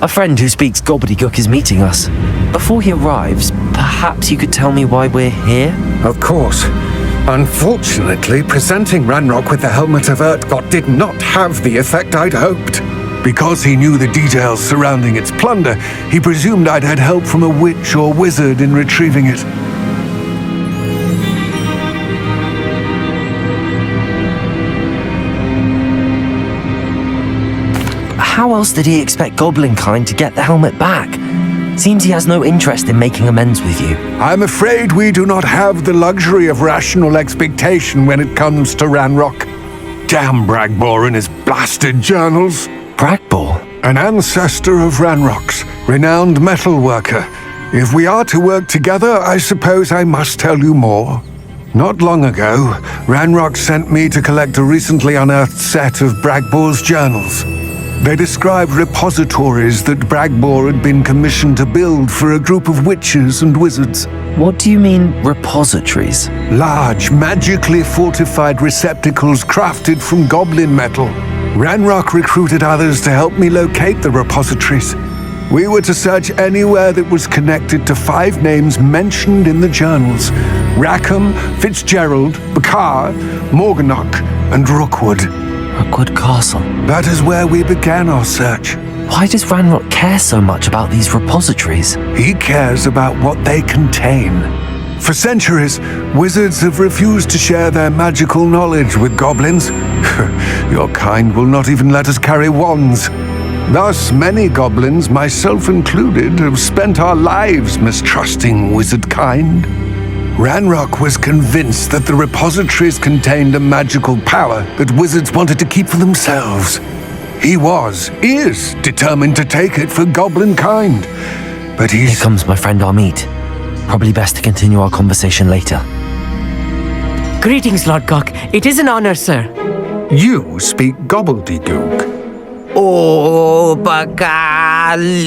A friend who speaks gobbledygook is meeting us. Before he arrives, perhaps you could tell me why we're here? Of course. Unfortunately, presenting Ranrock with the helmet of Urtkot did not have the effect I'd hoped. Because he knew the details surrounding its plunder, he presumed I'd had help from a witch or wizard in retrieving it. How else did he expect Goblinkind to get the helmet back? Seems he has no interest in making amends with you. I'm afraid we do not have the luxury of rational expectation when it comes to Ranrock. Damn Bragbor and his blasted journals. Bragbor? An ancestor of Ranrock's, renowned metal worker. If we are to work together, I suppose I must tell you more. Not long ago, Ranrock sent me to collect a recently unearthed set of Bragbor's journals. They described repositories that Bragbor had been commissioned to build for a group of witches and wizards. What do you mean, repositories? Large, magically fortified receptacles crafted from goblin metal. Ranrock recruited others to help me locate the repositories. We were to search anywhere that was connected to 5 names mentioned in the journals: Rackham, Fitzgerald, Bakar, Morganach, and Rookwood. Rookwood Castle. That is where we began our search. Why does Ranrock care so much about these repositories? He cares about what they contain. For centuries, wizards have refused to share their magical knowledge with goblins. Your kind will not even let us carry wands. Thus, many goblins, myself included, have spent our lives mistrusting wizard kind. Ranrock was convinced that the repositories contained a magical power that wizards wanted to keep for themselves. He is determined to take it for goblin kind. But Here comes my friend Amit. Probably best to continue our conversation later. Greetings, Lodgok. It is an honor, sir. You speak gobbledygook. Oh, Bacalio.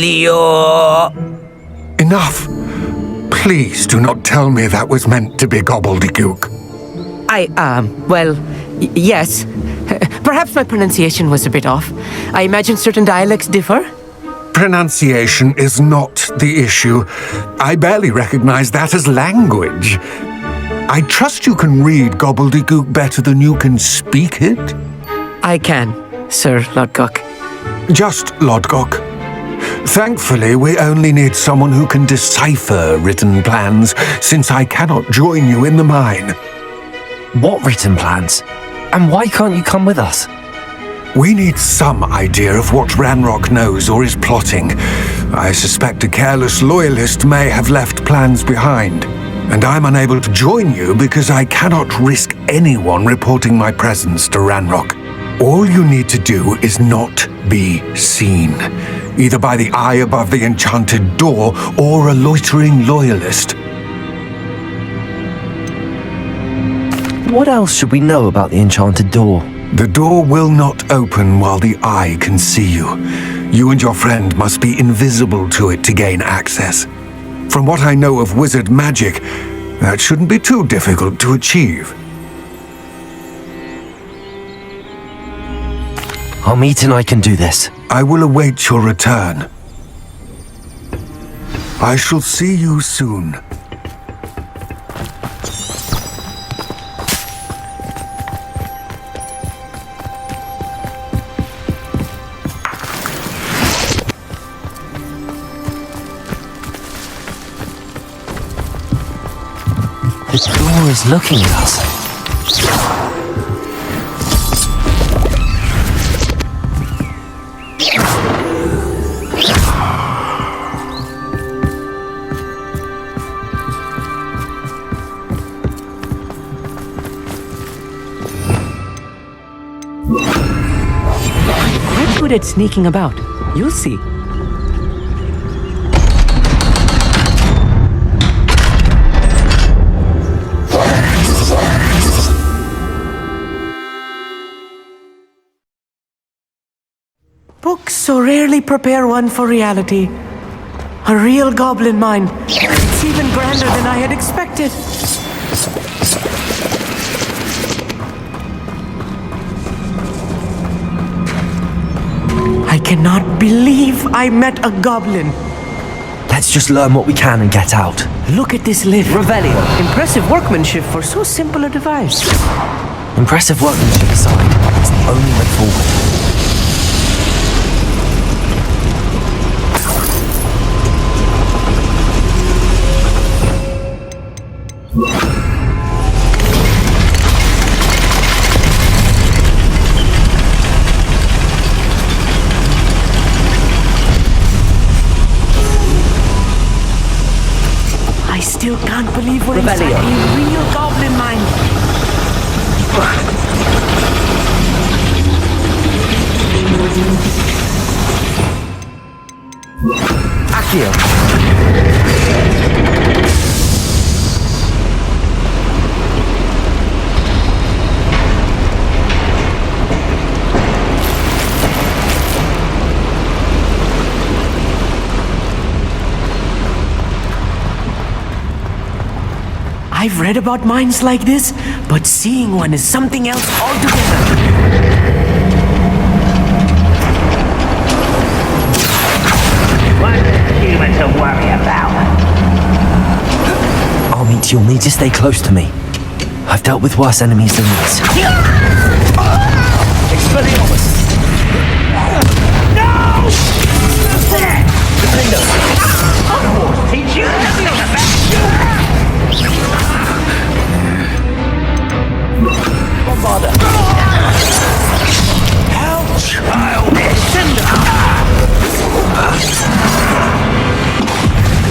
Enough. Please do not tell me that was meant to be gobbledygook. Yes. Perhaps my pronunciation was a bit off. I imagine certain dialects differ. Pronunciation is not the issue. I barely recognize that as language. I trust you can read gobbledygook better than you can speak it? I can, Sir Lodgok. Just Lodgok. Thankfully, we only need someone who can decipher written plans, since I cannot join you in the mine. What written plans? And why can't you come with us? We need some idea of what Ranrock knows or is plotting. I suspect a careless loyalist may have left plans behind. And I'm unable to join you because I cannot risk anyone reporting my presence to Ranrock. All you need to do is not be seen, either by the eye above the enchanted door or a loitering loyalist. What else should we know about the enchanted door? The door will not open while the eye can see you. You and your friend must be invisible to it to gain access. From what I know of wizard magic, that shouldn't be too difficult to achieve. Amit and I can do this. I will await your return. I shall see you soon. The door is looking at us. I'm good at sneaking about. You'll see. Books so rarely prepare one for reality. A real goblin mine. It's even grander than I had expected. I cannot believe I met a goblin. Let's just learn what we can and get out. Look at this lift. Revelio. Impressive workmanship for so simple a device. Impressive workmanship aside, it's the only way forward. I still can't believe we're inside Revelio. a real goblin mine. Accio. I've read about mines like this, but seeing one is something else altogether. One human to worry about. Armit, you'll need to stay close to me. I've dealt with worse enemies than this. Expelliarmus! No! There! Defender! Hogwarts teach you to be on the back. Bombarder! How childish! Cinder!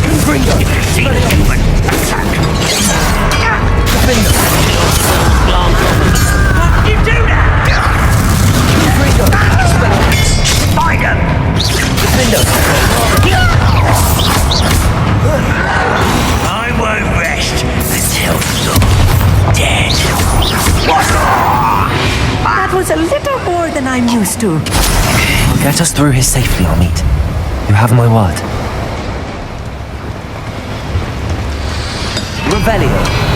Confringo! See the human attack! Defender! How did you do that? Confringo! Find him! Defender! I won't rest until you're dead. That was a little more than I'm used to. I'll get us through here safely, Armit. You have my word. Revelio.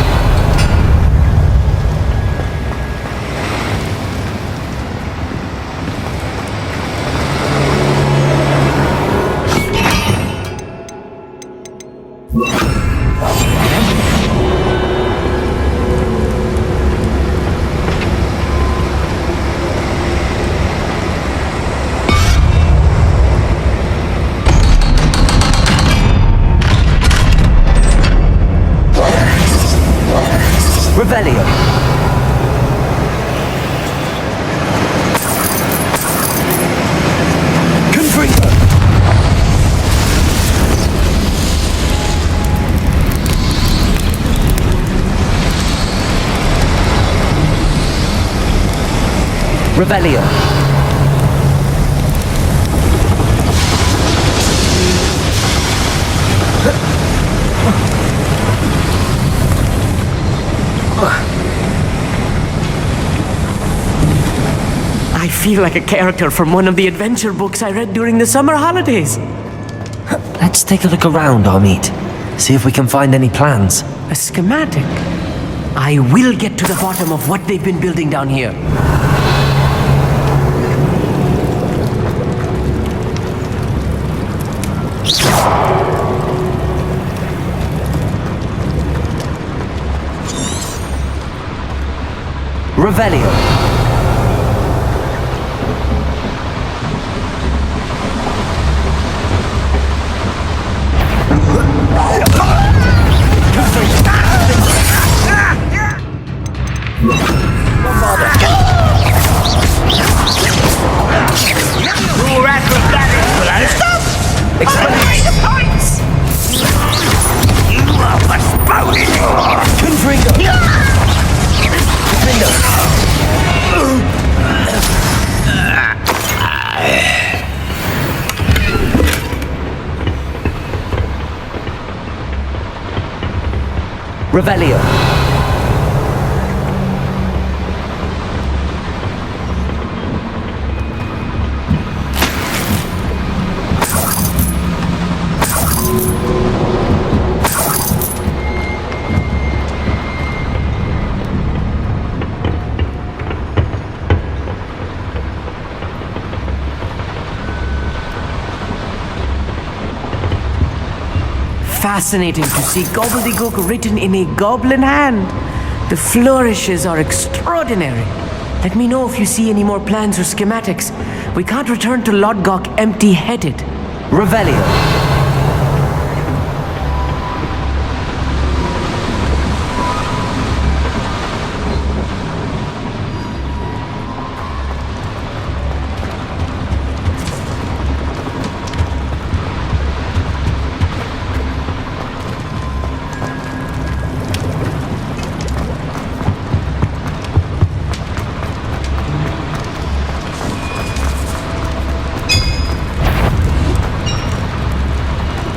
Revelio. Confringo. Revelio. I feel like a character from one of the adventure books I read during the summer holidays. Let's take a look around, Armit. See if we can find any plans. A schematic. I will get to the bottom of what they've been building down here. Revelio. Your acrobatics will have stopped! Explain the points! You are postponing! Confringo. Confringo. Revelio. fascinating to see gobbledygook written in a goblin hand. The flourishes are extraordinary. Let me know if you see any more plans or schematics. We can't return to LODGOK empty-headed. Revelio.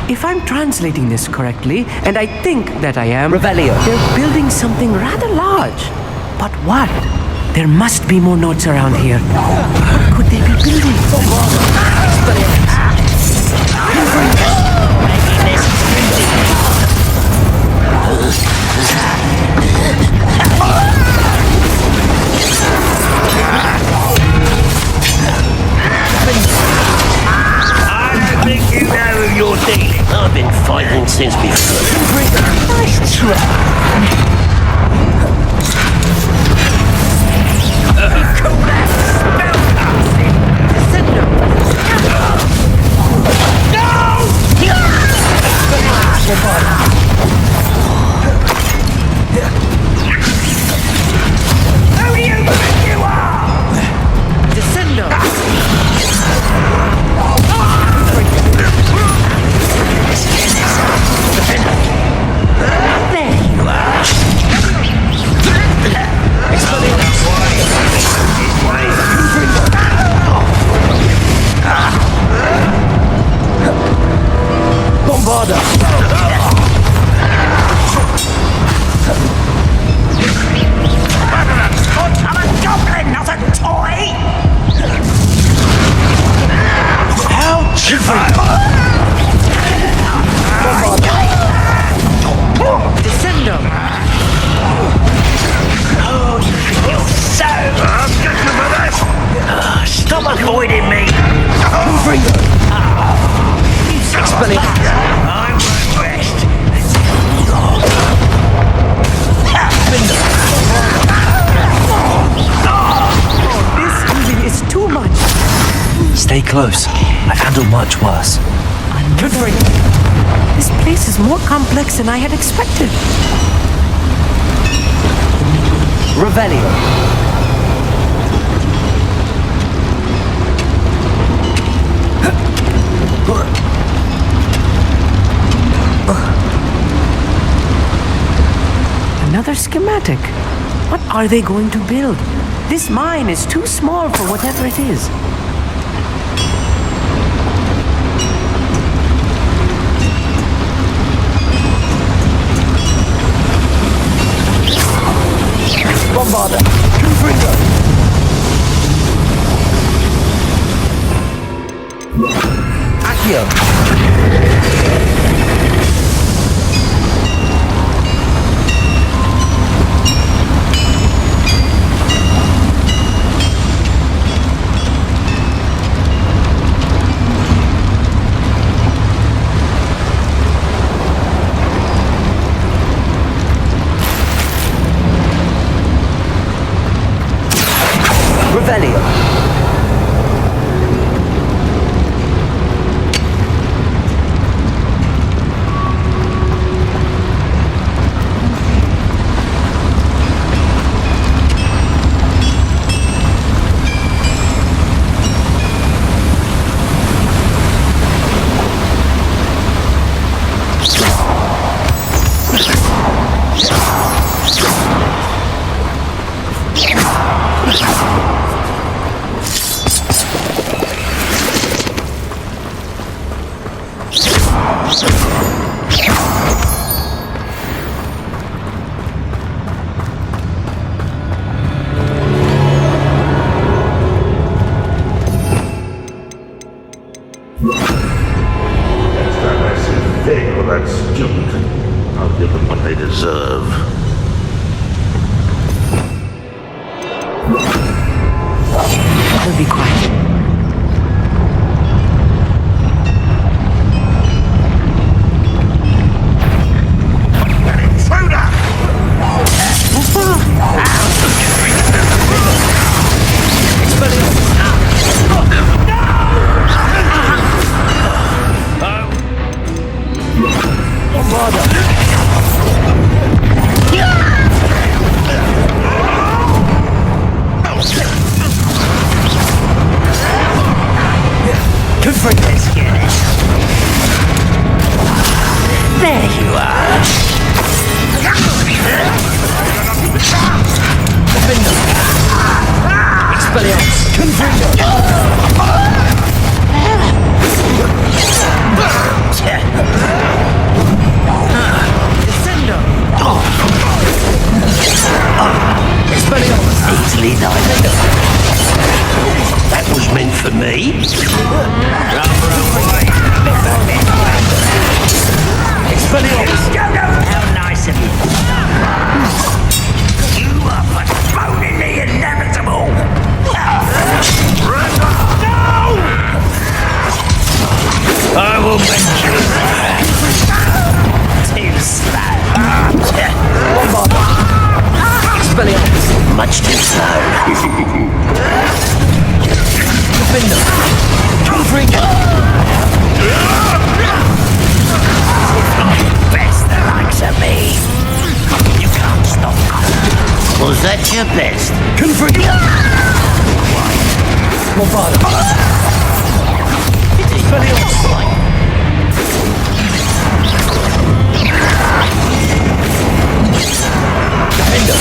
If I'm translating this correctly, and I think that I am, Revelio. They're building something rather large. But what? There must be more notes around here. What could they be building? I think you know who you're dealing. I've been fighting since before. Nice try. Call that spellcasting. Who do you think you are? Descendo! There you are. Bombarda. I'm a goblin, not a toy! How Descendo! Oh, you're so... I'm good for this! Stop avoiding me! I won't rest. This even is too much. Stay close. I've handled much worse. This place is more complex than I had expected. Revelio. Another schematic. What are they going to build? This mine is too small for whatever it is. Bombarda. Accio. Revelio. That student. I'll give them what they deserve. We'll be quiet. Confront this. There you are. Expelliarmus. Confront. Descendo. Expelliarmus. Easily done. That was meant for me. Expelliarmus. How nice of you. You are postponing the inevitable. I will make you too slow. Expelliarmus. Much too slow. Defender. Confront. Best the likes of me. You can't stop us. Was that your best? Confront. Lombardo. Expelliarmus. Defender.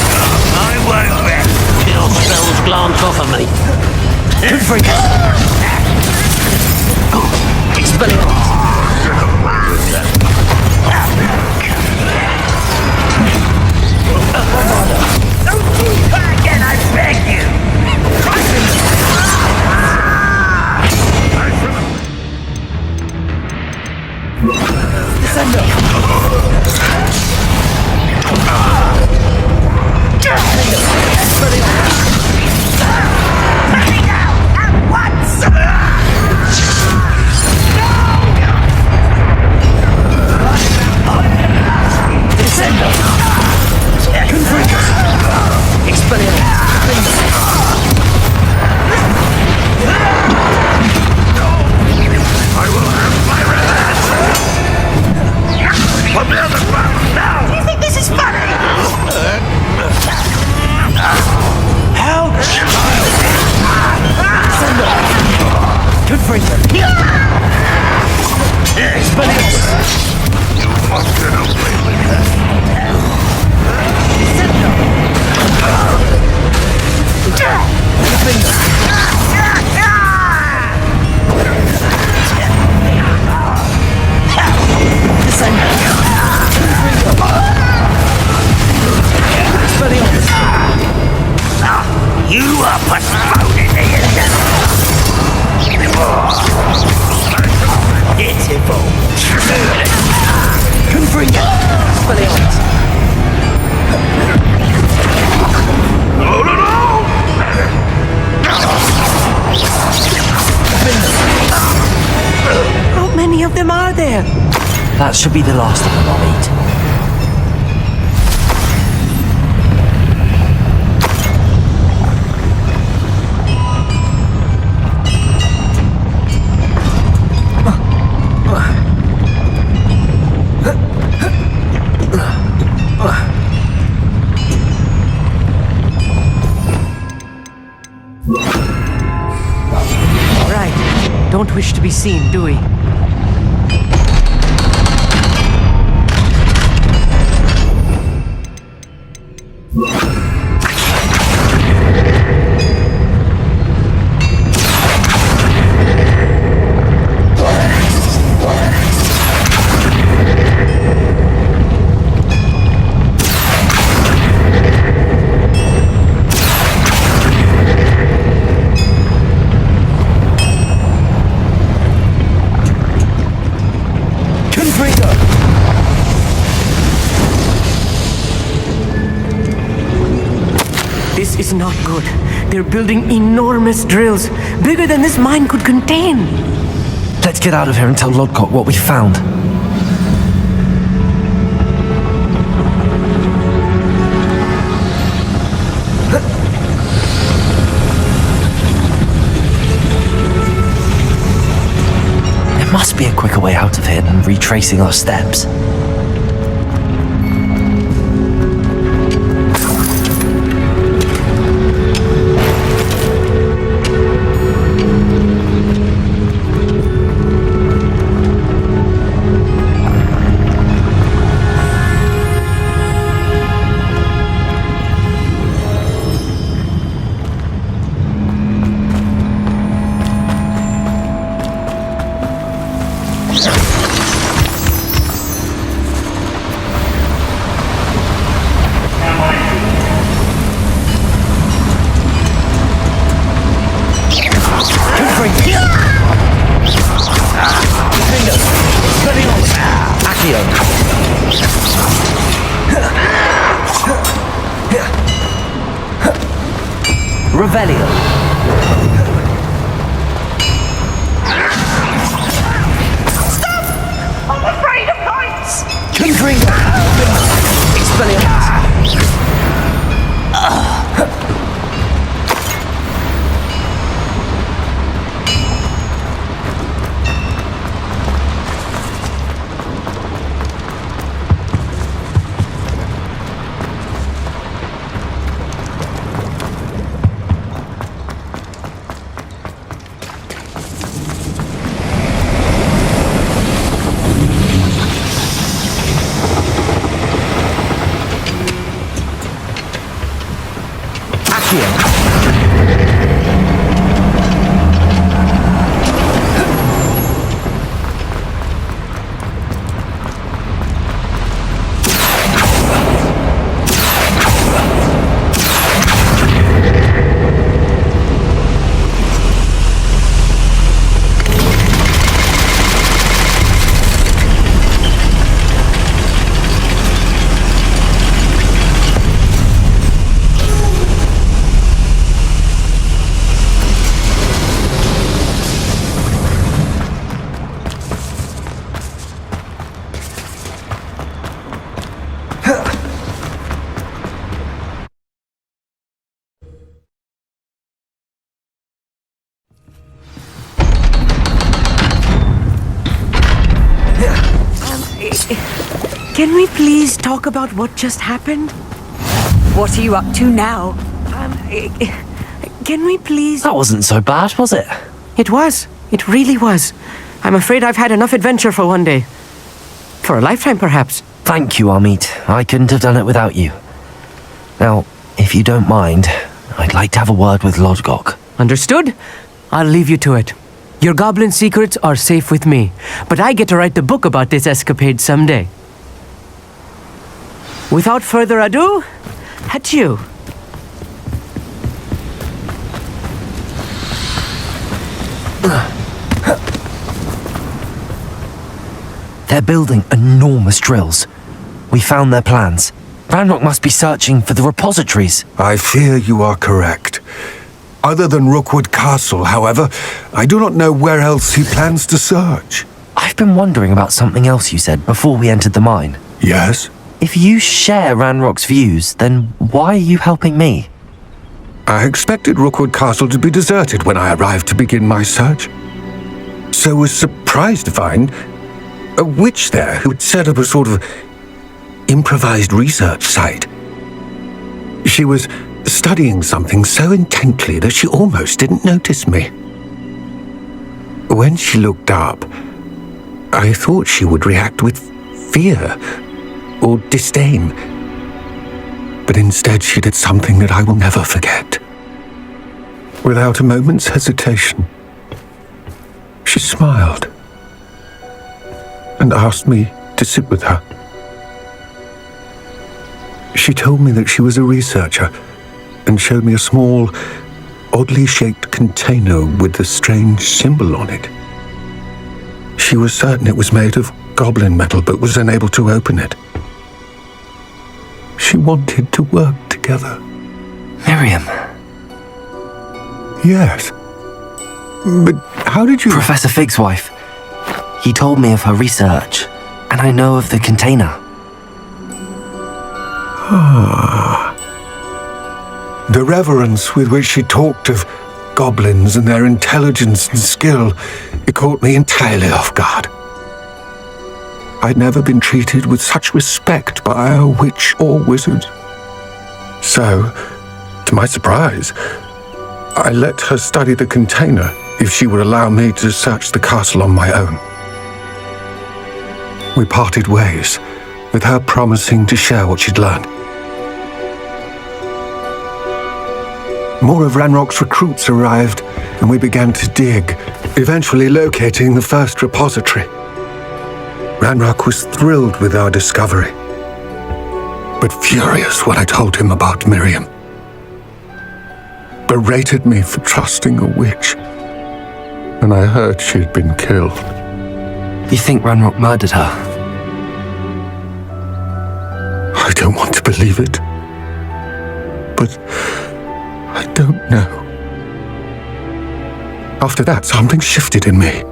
I won't let your spells glance off of me. Confront. Expelliarmus. Don't do that again, I beg you. Descendo. You are postponing the inevitable. Pitiful. Confront. Expelliarmus. How many of them are there? That should be the last of them, I'll eat. Right. Don't wish to be seen, do we? This is not good. They're building enormous drills, bigger than this mine could contain. Let's get out of here and tell LODGOK what we found. There must be a quicker way out of here than retracing our steps. Accio. Revelio. I'm afraid of heights! Confringo. Expelliarmus. Can we please talk about what just happened? What are you up to now? Can we please... That wasn't so bad, was it? It was. It really was. I'm afraid I've had enough adventure for one day. For a lifetime, perhaps. Thank you, Amit. I couldn't have done it without you. Now, if you don't mind, I'd like to have a word with Lodgok. Understood? I'll leave you to it. Your goblin secrets are safe with me, but I get to write the book about this escapade someday. Without further ado, adieu. They're building enormous drills. We found their plans. Ranrock must be searching for the repositories. I fear you are correct. Other than Rookwood Castle, however, I do not know where else he plans to search. I've been wondering about something else you said before we entered the mine. Yes? If you share Ranrock's views, then why are you helping me? I expected Rookwood Castle to be deserted when I arrived to begin my search. So was surprised to find a witch there who had set up a sort of improvised research site. She was studying something so intently that she almost didn't notice me. When she looked up, I thought she would react with fear or disdain. But instead she did something that I will never forget. Without a moment's hesitation, she smiled and asked me to sit with her. She told me that she was a researcher and showed me a small, oddly shaped container with a strange symbol on it. She was certain it was made of goblin metal, but was unable to open it. She wanted to work together. Miriam. Yes. But how did you... Professor Fig's wife. He told me of her research, and I know of the container. The reverence with which she talked of goblins and their intelligence and skill, it caught me entirely off guard. I'd never been treated with such respect by a witch or wizard. So, to my surprise, I let her study the container if she would allow me to search the castle on my own. We parted ways, with her promising to share what she'd learned. More of Ranrock's recruits arrived, and we began to dig, eventually locating the first repository. Ranrock was thrilled with our discovery, but furious when I told him about Miriam. Berated me for trusting a witch, and I heard she'd been killed. You think Ranrock murdered her? I don't want to believe it. But I don't know. After that, something shifted in me.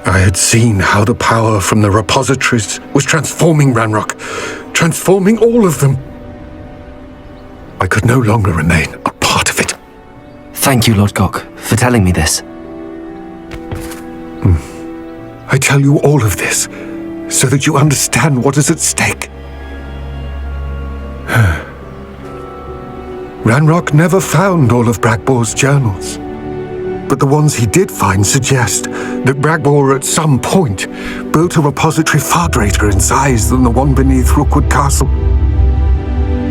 I had seen how the power from the repositories was transforming Ranrock, transforming all of them. I could no longer remain a part of it. Thank you, LODGOK, for telling me this. I tell you all of this so that you understand what is at stake. Ranrock never found all of Bragbor's journals. But the ones he did find suggest that Bragbor at some point built a repository far greater in size than the one beneath Rookwood Castle.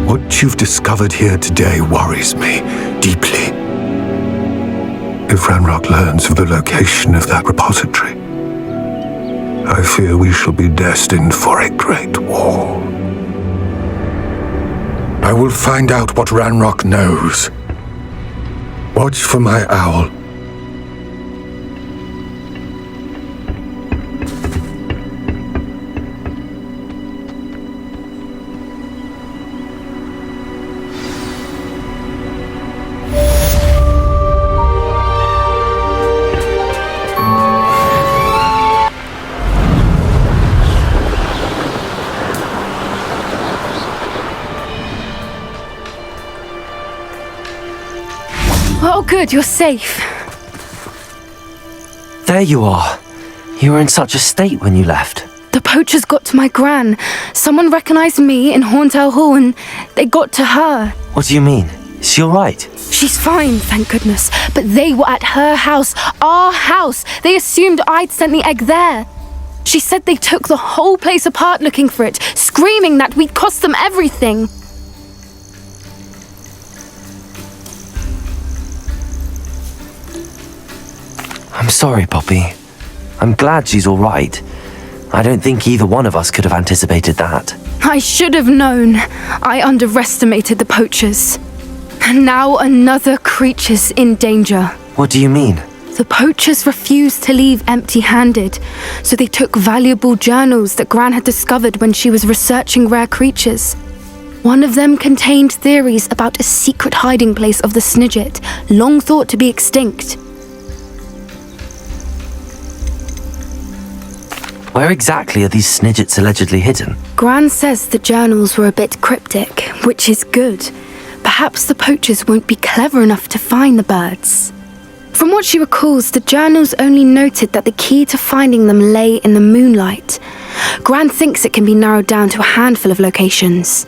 What you've discovered here today worries me deeply. If Ranrock learns of the location of that repository, I fear we shall be destined for a great war. I will find out what Ranrock knows. Watch for my owl. Oh, good, you're safe. There you are. You were in such a state when you left. The poachers got to my gran. Someone recognized me in Horntail Hall and they got to her. What do you mean? Is she alright? She's fine, thank goodness. But they were at her house, our house. They assumed I'd sent the egg there. She said they took the whole place apart looking for it, screaming that we'd cost them everything. I'm sorry, Poppy. I'm glad she's alright. I don't think either one of us could have anticipated that. I should have known. I underestimated the poachers. And now another creature's in danger. What do you mean? The poachers refused to leave empty-handed, so they took valuable journals that Gran had discovered when she was researching rare creatures. One of them contained theories about a secret hiding place of the Snidget, long thought to be extinct. Where exactly are these Snidgets allegedly hidden? Gran says the journals were a bit cryptic, which is good. Perhaps the poachers won't be clever enough to find the birds. From what she recalls, the journals only noted that the key to finding them lay in the moonlight. Gran thinks it can be narrowed down to a handful of locations.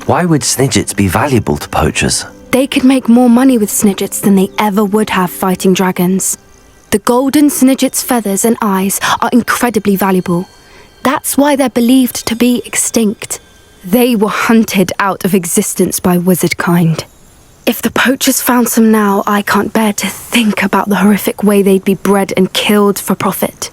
Why would Snidgets be valuable to poachers? They could make more money with Snidgets than they ever would have fighting dragons. The golden Snidget's feathers and eyes are incredibly valuable. That's why they're believed to be extinct. They were hunted out of existence by wizard kind. If the poachers found some now, I can't bear to think about the horrific way they'd be bred and killed for profit.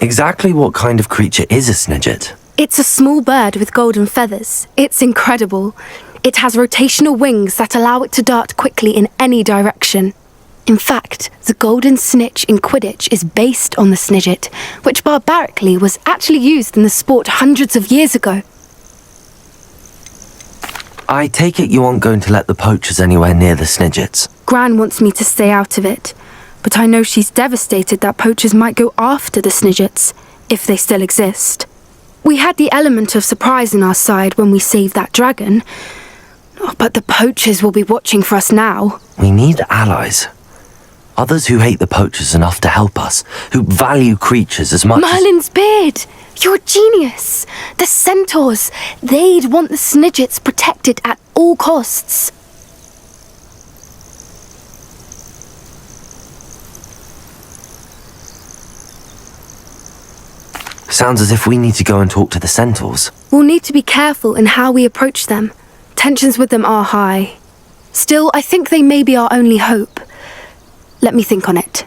Exactly what kind of creature is a Snidget? It's a small bird with golden feathers. It's incredible. It has rotational wings that allow it to dart quickly in any direction. In fact, the golden snitch in Quidditch is based on the Snidget, which barbarically was actually used in the sport hundreds of years ago. I take it you aren't going to let the poachers anywhere near the Snidgets. Gran wants me to stay out of it, but I know she's devastated that poachers might go after the Snidgets, if they still exist. We had the element of surprise on our side when we saved that dragon, but the poachers will be watching for us now. We need allies. Others who hate the poachers enough to help us, who value creatures as much Merlin's beard! You're a genius! The centaurs! They'd want the Snidgets protected at all costs. Sounds as if we need to go and talk to the centaurs. We'll need to be careful in how we approach them. Tensions with them are high. Still, I think they may be our only hope. Let me think on it.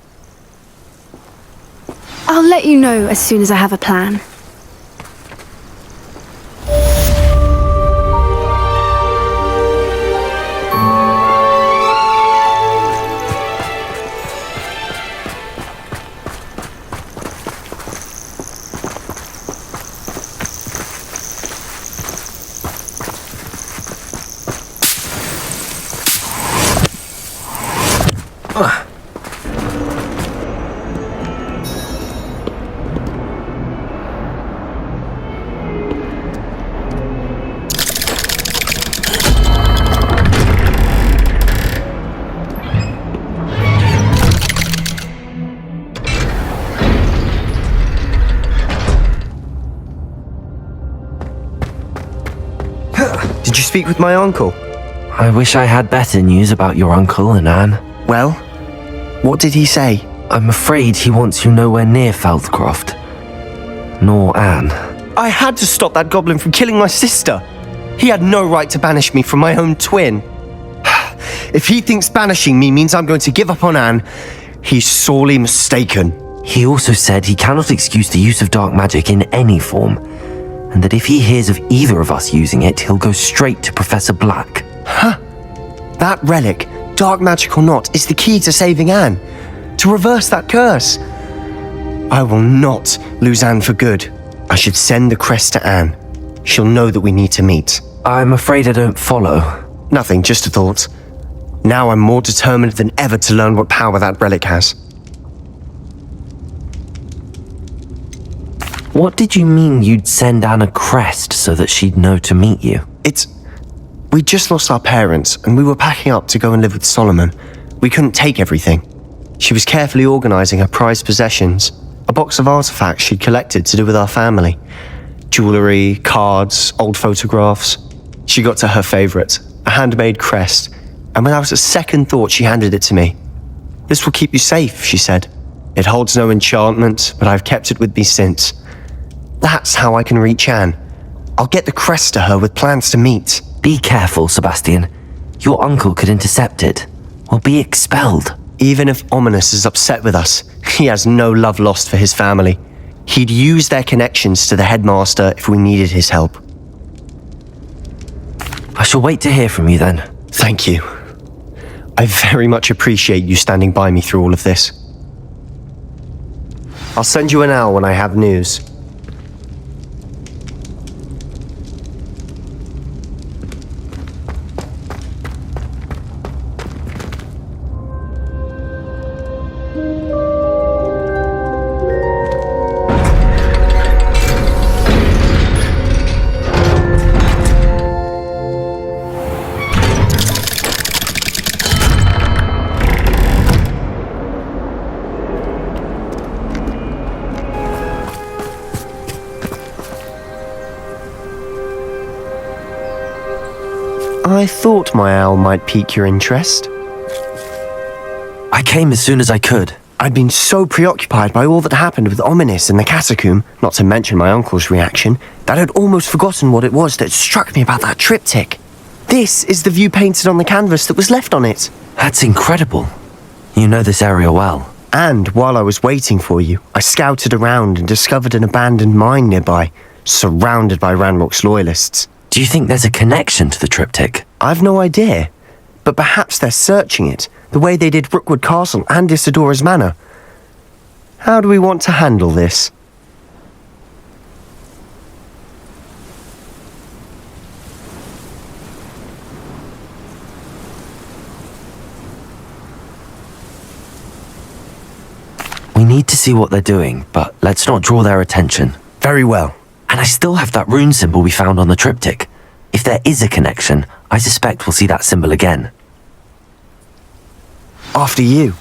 I'll let you know as soon as I have a plan. Did you speak with my uncle? I wish I had better news about your uncle and Anne. Well, what did he say? I'm afraid he wants you nowhere near Feldcroft. Nor Anne. I had to stop that goblin from killing my sister. He had no right to banish me from my own twin. If he thinks banishing me means I'm going to give up on Anne, he's sorely mistaken. He also said he cannot excuse the use of dark magic in any form, and that if he hears of either of us using it, he'll go straight to Professor Black. Huh. That relic, dark magic or not, is the key to saving Anne. To reverse that curse. I will not lose Anne for good. I should send the crest to Anne. She'll know that we need to meet. I'm afraid I don't follow. Nothing, just a thought. Now I'm more determined than ever to learn what power that relic has. What did you mean you'd send Anne a crest so that she'd know to meet you? We just lost our parents, and we were packing up to go and live with Solomon. We couldn't take everything. She was carefully organising her prized possessions, a box of artifacts she'd collected to do with our family. Jewellery, cards, old photographs. She got to her favourite, a handmade crest, and without a second thought she handed it to me. This will keep you safe, she said. It holds no enchantment, but I've kept it with me since. That's how I can reach Anne. I'll get the crest to her with plans to meet. Be careful, Sebastian. Your uncle could intercept it, or be expelled. Even if Ominous is upset with us, he has no love lost for his family. He'd use their connections to the headmaster if we needed his help. I shall wait to hear from you then. Thank you. I very much appreciate you standing by me through all of this. I'll send you an owl when I have news. I thought my owl might pique your interest. I came as soon as I could. I'd been so preoccupied by all that happened with Ominous and the catacomb, not to mention my uncle's reaction, that I'd almost forgotten what it was that struck me about that triptych. This is the view painted on the canvas that was left on it. That's incredible. You know this area well. And while I was waiting for you, I scouted around and discovered an abandoned mine nearby, surrounded by Ranrock's loyalists. Do you think there's a connection to the triptych? I've no idea, but perhaps they're searching it, the way they did Rookwood Castle and Isidora's Manor. How do we want to handle this? We need to see what they're doing, but let's not draw their attention. Very well. And I still have that rune symbol we found on the triptych. If there is a connection, I suspect we'll see that symbol again. After you.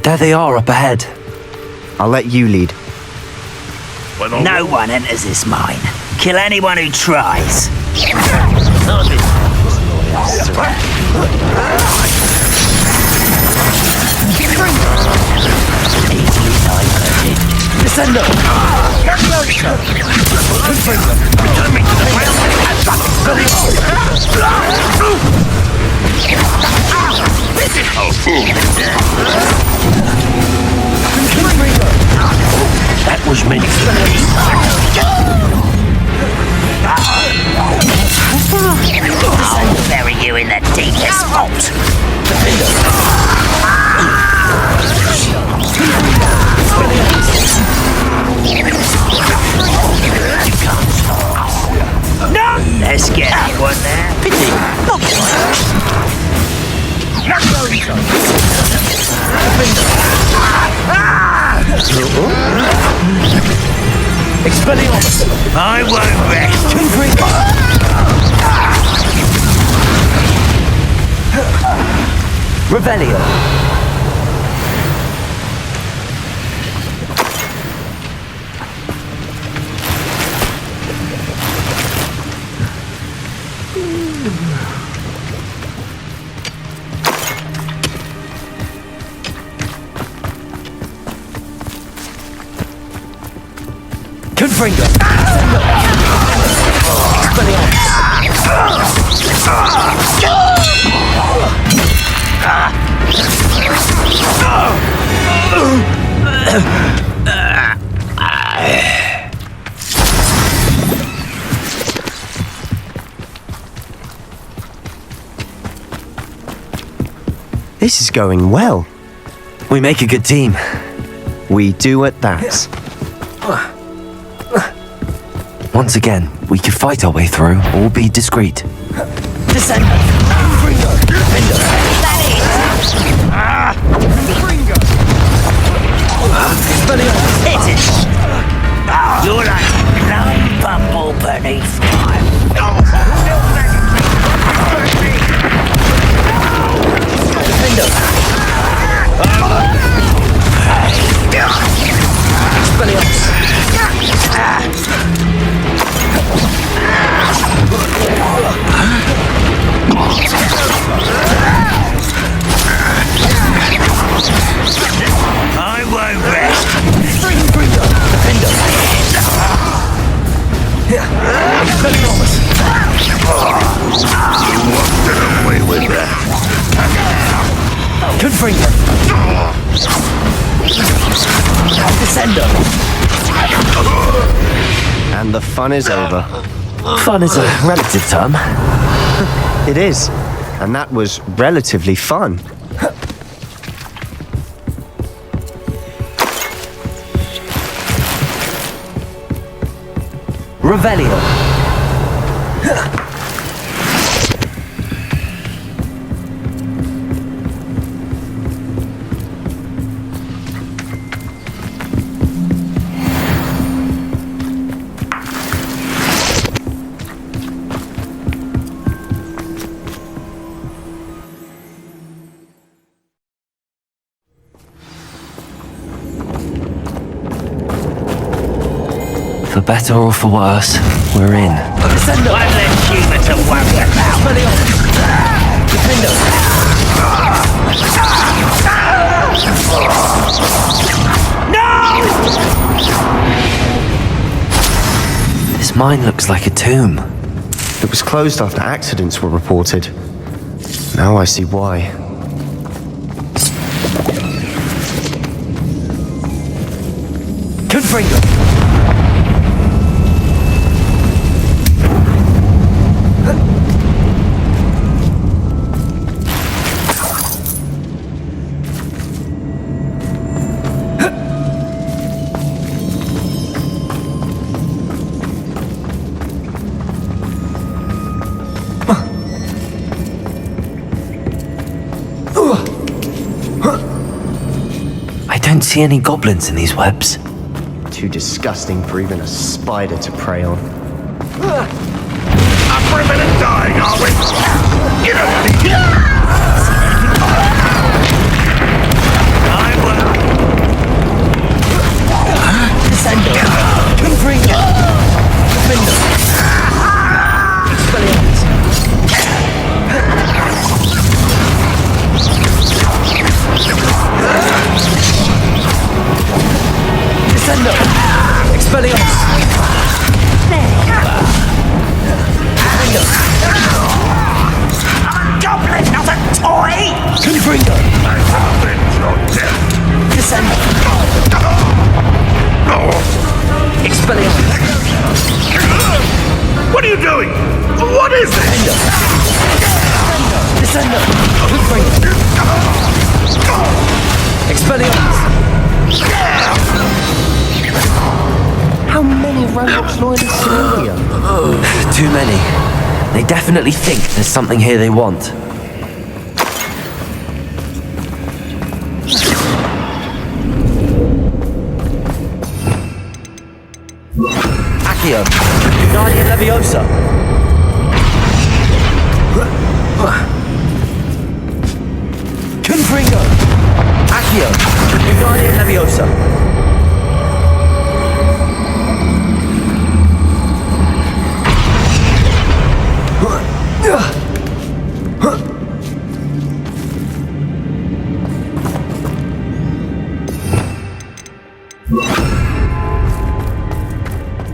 There they are up ahead. I'll let you lead. No one enters this mine. Kill anyone who tries. Easily diverted. Descendo! Return me to the ground. That was meant for me. I'll bury you in the deepest vault. No! Let's get one there. Pity. Expelliarmus! I won't rest. Revelio. Confringo. This is going well. We make a good team. We do at that. Once again, we could fight our way through or be discreet. Descend. Confringo. Defender. That is. Confringo. Hit it. You're like blown bumble beneath time. I won't rest. Get away with that. Confringo. Descender. And the fun is over. Fun is a relative term. It is. And that was relatively fun. Revelio. For better or for worse, we're in. Descender. One less human to worry about. Defender. No! This mine looks like a tomb. It was closed after accidents were reported. Now I see why. Confringo. I don't see any goblins in these webs. Too disgusting for even a spider to prey on. Up for a minute dying, are we? Get up! I will. Descender. Confringo. Defender. Expelliarmus. Descender. Expelliarmus. Goblin, not a toy! Confringo. Descender. Expelliarmus. What are you doing? What is this? Descender. Confringo. Expelliarmus. How many robots loyal to Celia? Too many. They definitely think there's something here they want. Accio. Guardian Leviosa. відбувся.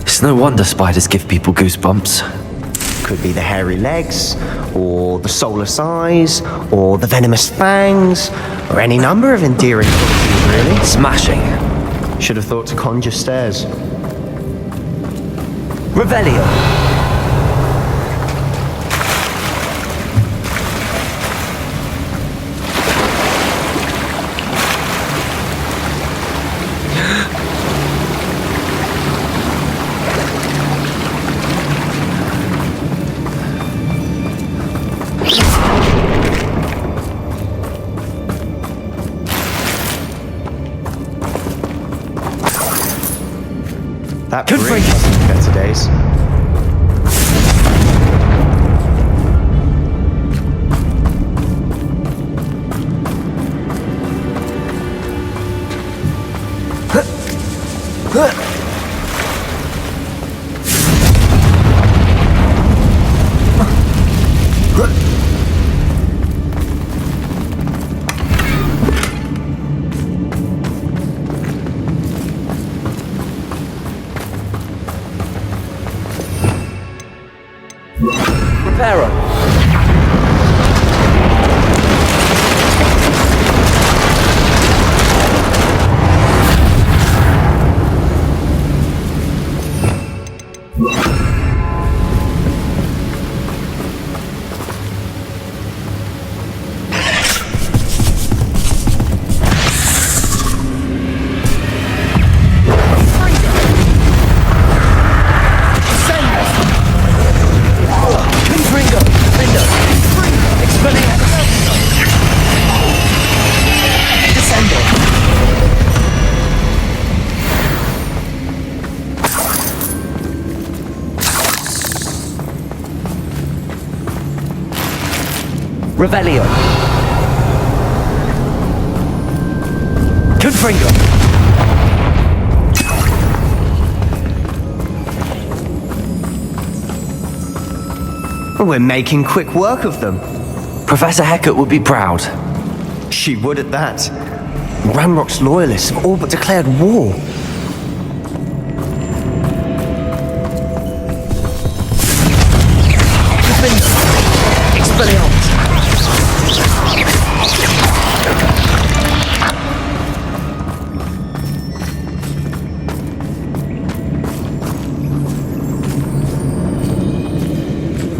It's no wonder spiders give people goosebumps. Could be the hairy legs, or the soulless eyes, or the venomous fangs, or any number of endearing qualities, really. Smashing. Should have thought to conjure stairs. Revelio. That really hasn't better days. Reparo. Revelio. Confringo. We're making quick work of them. Professor Hecat would be proud. She would at that. Ramrock's loyalists have all but declared war.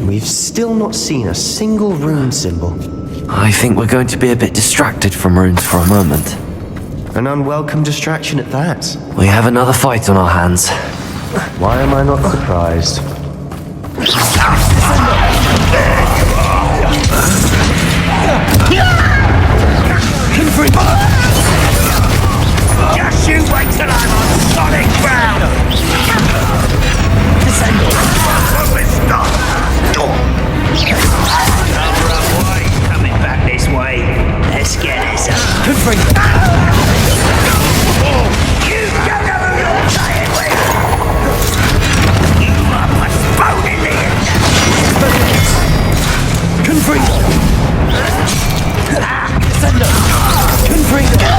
We've still not seen a single rune symbol. I think we're going to be a bit distracted from runes for a moment. An unwelcome distraction at that. We have another fight on our hands. Why am I not surprised? Just you wait till I'm on solid ground! Descendo. Number of ways coming back this way. Let's get this up. Confringo. You don't know who you're playing with! You are postponing me! Confringo. Descendo. Confringo.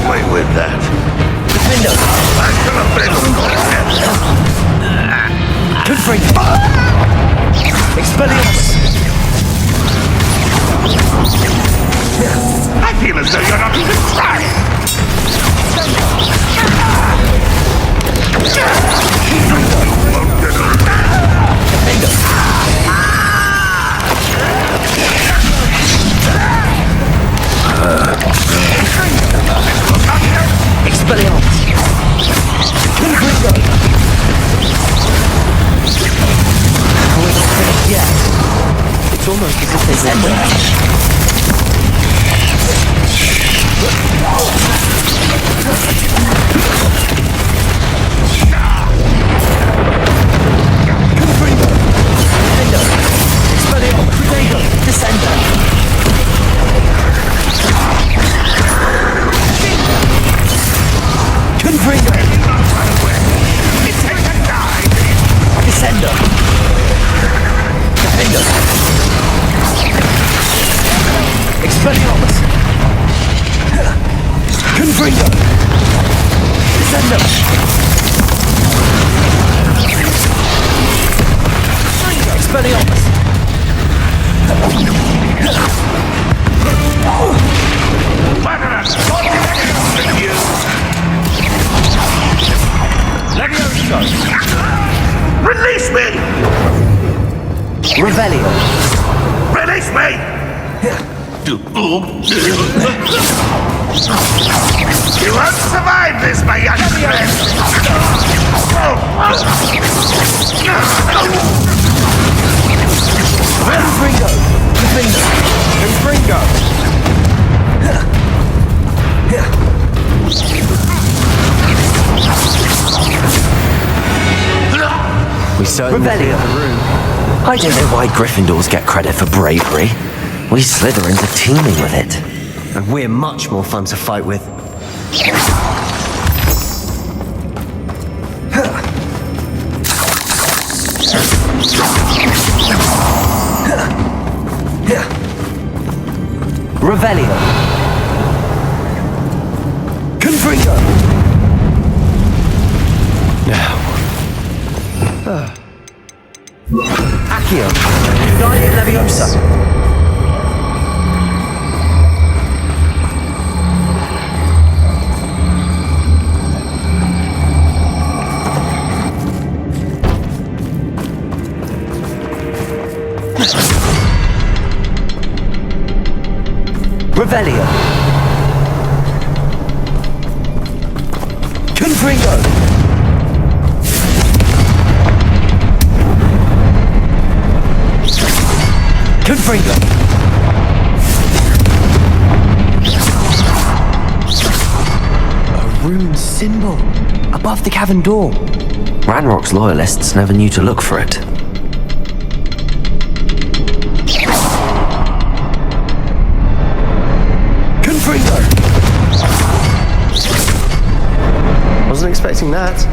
Away with that. Defendo. Confringo. Expelliarmus. I feel as though you're not even trying. Expelliarmus. Confringo. Yeah. It's almost as if they were Confringo. Defendo. Expelliarmus. Descendo. Expelliarmus! Confringo! Descendo! Expelliarmus! Levioso! Release me! Revelio! Release me! You won't survive this, my young friend! Confringo! Confringo! We certainly Revelio! I don't know why Gryffindors get credit for bravery. We Slytherins are teeming with it. And we're much more fun to fight with. Revelio! Confringo! Now, Accio! Guardian Leviosa! Revelio! Confringo! Confringo! A rune symbol above the cavern door. Ranrock's loyalists never knew to look for it. Confringo! wasn't expecting that.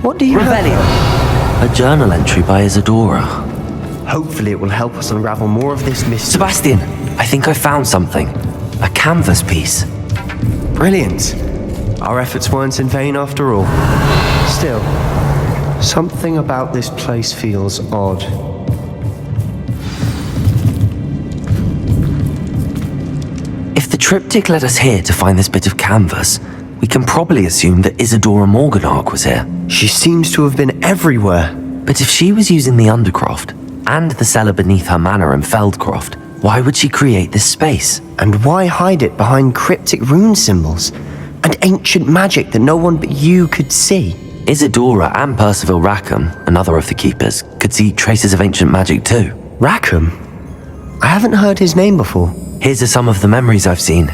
What do you have? A journal entry by Isadora. Hopefully it will help us unravel more of this mystery. Sebastian, I think I found something. A canvas piece. Brilliant. Our efforts weren't in vain after all. Still, something about this place feels odd. If the triptych led us here to find this bit of canvas, we can probably assume that Isadora Morganach was here. She seems to have been everywhere. But if she was using the Undercroft, and the cellar beneath her manor in Feldcroft, why would she create this space? And why hide it behind cryptic rune symbols and ancient magic that no one but you could see? Isadora and Percival Rackham, another of the keepers, could see traces of ancient magic too. Rackham? I haven't heard his name before. Here's some of the memories I've seen.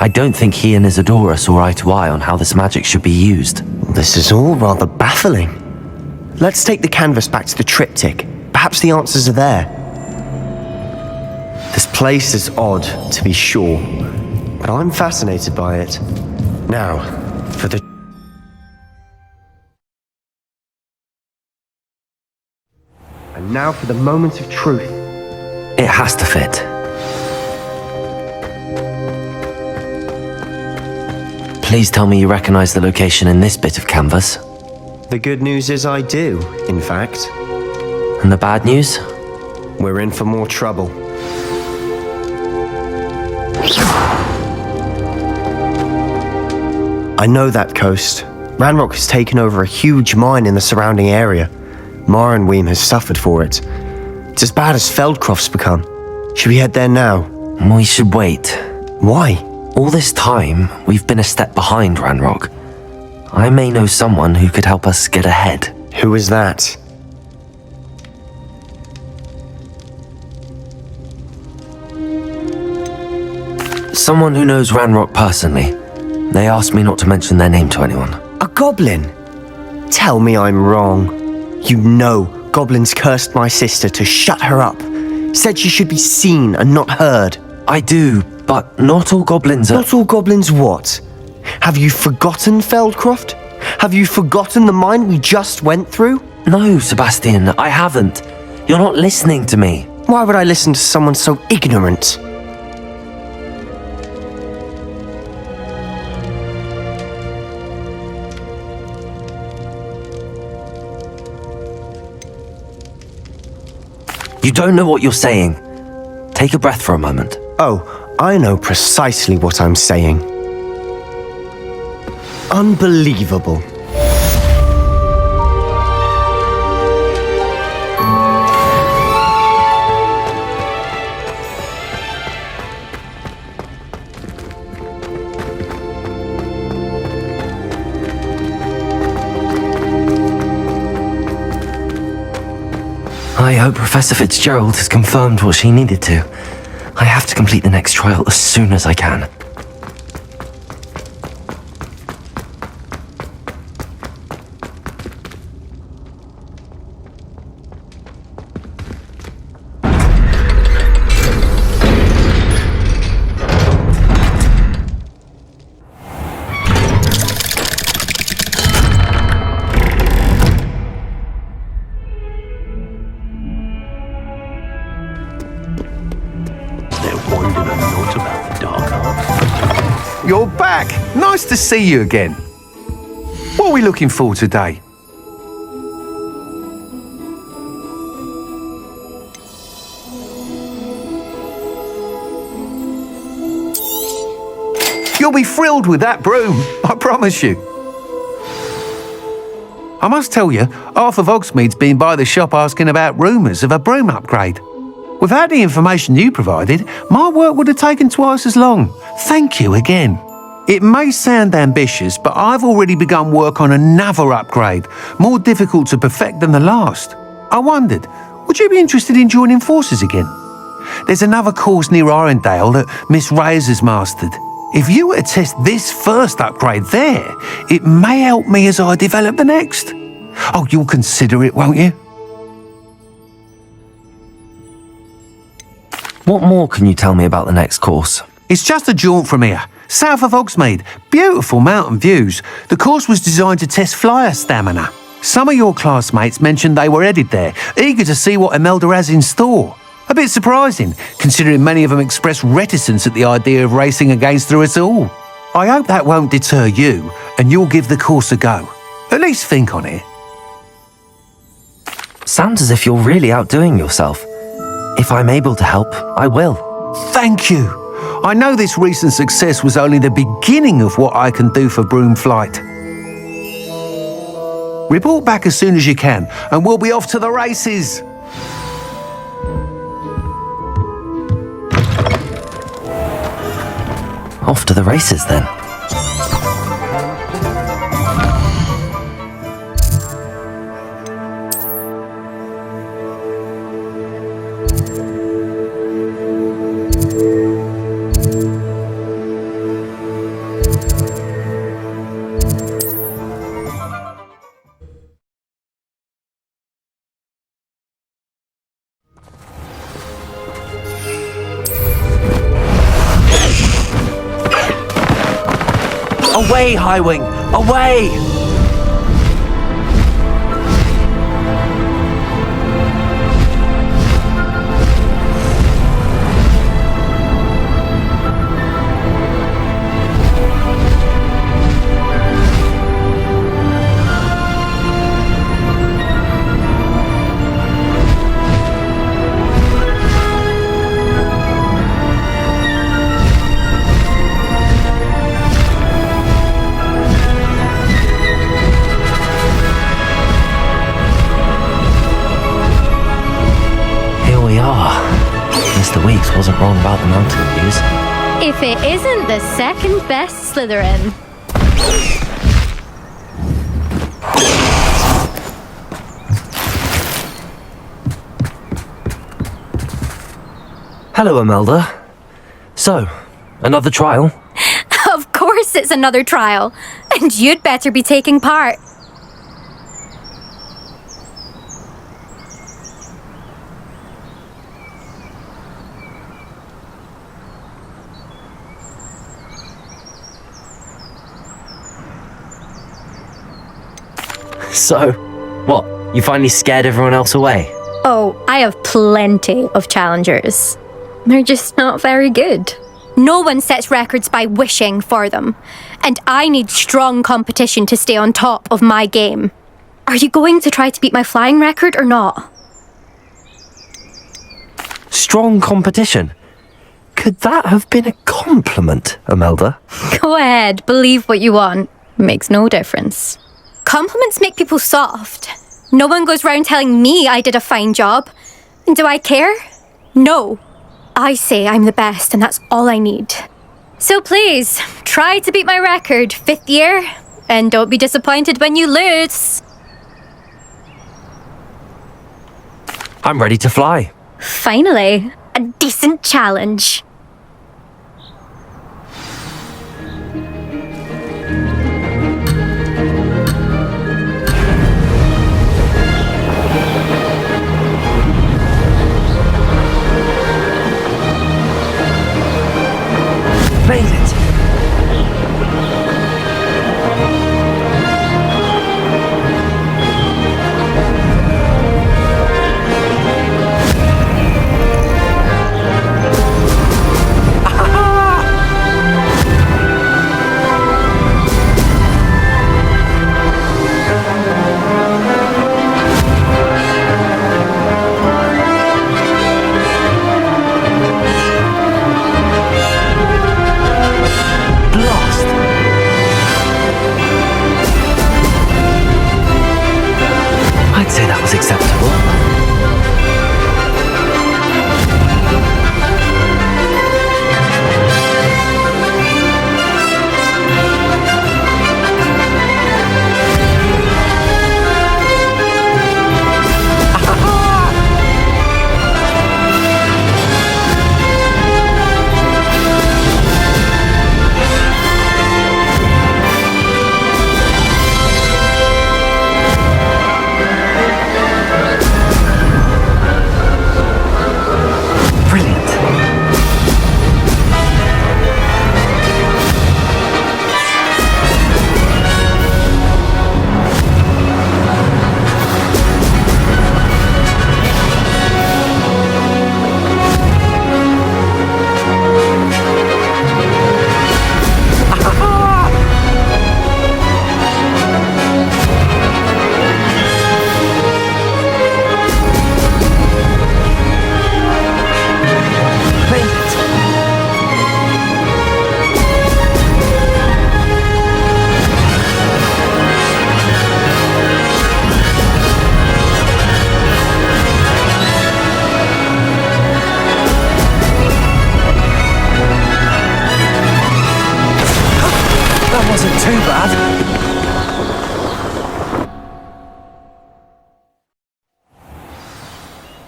I don't think he and Isadora saw eye to eye on how this magic should be used. This is all rather baffling. Let's take the canvas back to the triptych. Perhaps the answers are there. This place is odd, to be sure, but I'm fascinated by it. Now, for the... And now for the moment of truth. It has to fit. Please tell me you recognize the location in this bit of canvas. The good news is I do, in fact. And the bad news? We're in for more trouble. I know that coast. Ranrock has taken over a huge mine in the surrounding area. Marenweem has suffered for it. It's as bad as Feldcroft's become. Should we head there now? We should wait. Why? All this time, we've been a step behind Ranrock. I may know someone who could help us get ahead. Who is that? Someone who knows Ranrock personally. They asked me not to mention their name to anyone. A goblin? Tell me I'm wrong. You know goblins cursed my sister to shut her up. Said she should be seen and not heard. I do, but not all goblins are... Not all goblins what? Have you forgotten Feldcroft? Have you forgotten the mine we just went through? No, Sebastian, I haven't. You're not listening to me. Why would I listen to someone so ignorant? You don't know what you're saying. Take a breath for a moment. Oh, I know precisely what I'm saying. Unbelievable. I hope Professor Fitzgerald has confirmed what she needed to. I have to complete the next trial as soon as I can. You're back! Nice to see you again. What are we looking for today? You'll be thrilled with that broom, I promise you. I must tell you, half of Hogsmeade's been by the shop asking about rumours of a broom upgrade. Without the information you provided, my work would have taken twice as long. Thank you again. It may sound ambitious, but I've already begun work on another upgrade, more difficult to perfect than the last. I wondered, would you be interested in joining forces again? There's another course near Arendale that Miss Reyes has mastered. If you were to test this first upgrade there, it may help me as I develop the next. Oh, you'll consider it, won't you? What more can you tell me about the next course? It's just a jaunt from here, south of Hogsmeade. Beautiful mountain views. The course was designed to test flyer stamina. Some of your classmates mentioned they were headed there, eager to see what Imelda has in store. A bit surprising, considering many of them expressed reticence at the idea of racing against her at all. I hope that won't deter you, and you'll give the course a go. At least think on it. Sounds as if you're really outdoing yourself. If I'm able to help, I will. Thank you. I know this recent success was only the beginning of what I can do for broom flight. Report back as soon as you can, and we'll be off to the races. Off to the races then. Away, Highwing! Away! Mr. Weeks wasn't wrong about the mountain views. If it isn't the second best Slytherin. Hello, Imelda. So, another trial? Of course it's another trial. And you'd better be taking part. So, what? You finally scared everyone else away? Oh, I have plenty of challengers. They're just not very good. No one sets records by wishing for them. And I need strong competition to stay on top of my game. Are you going to try to beat my flying record or not? Strong competition? Could that have been a compliment, Imelda? Go ahead, believe what you want. Makes no difference. Compliments make people soft. No one goes round telling me I did a fine job. And do I care? No. I say I'm the best and that's all I need. So please, try to beat my record, 5th year, and don't be disappointed when you lose. I'm ready to fly. Finally, a decent challenge. Made it! I'd say that was acceptable. Too bad.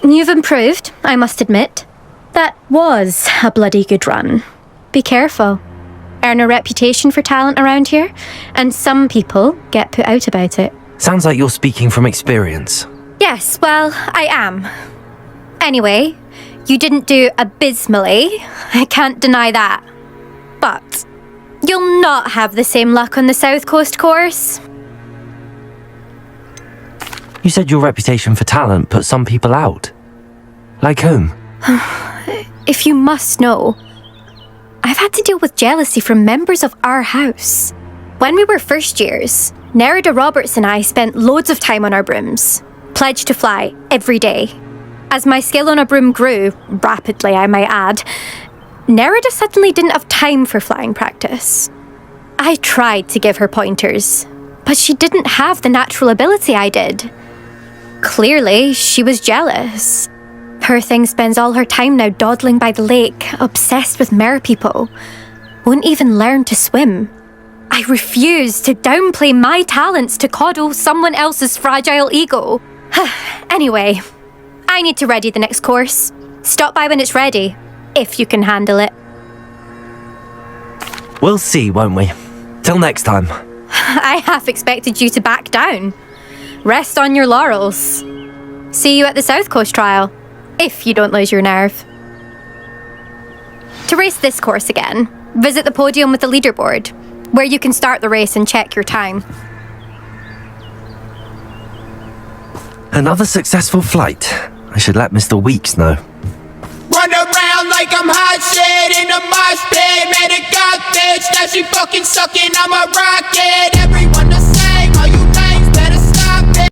You've improved, I must admit. That was a bloody good run. Be careful. Earn a reputation for talent around here, and some people get put out about it. Sounds like you're speaking from experience. Yes, well, I am. Anyway, you didn't do abysmally. I can't deny that. But you'll not have the same luck on the South Coast course. You said your reputation for talent put some people out. Like whom? If you must know, I've had to deal with jealousy from members of our house. When we were first years, Nerida Roberts and I spent loads of time on our brooms, pledged to fly every day. As my skill on a broom grew, rapidly I might add, Nerida suddenly didn't have time for flying practice. I tried to give her pointers, but she didn't have the natural ability I did. Clearly, she was jealous. Poor thing spends all her time now dawdling by the lake, obsessed with mer people. Won't even learn to swim. I refuse to downplay my talents to coddle someone else's fragile ego. Anyway, I need to ready the next course. Stop by when it's ready. If you can handle it. We'll see, won't we? Till next time. I half expected you to back down. Rest on your laurels. See you at the South Coast trial, if you don't lose your nerve. To race this course again, visit the podium with the leaderboard, where you can start the race and check your time. Another successful flight. I should let Mr. Weeks know. Run around like I'm hot shit in a mosh pit. Man, a god bitch, now she fucking sucking on my rocket. Everyone the same, all you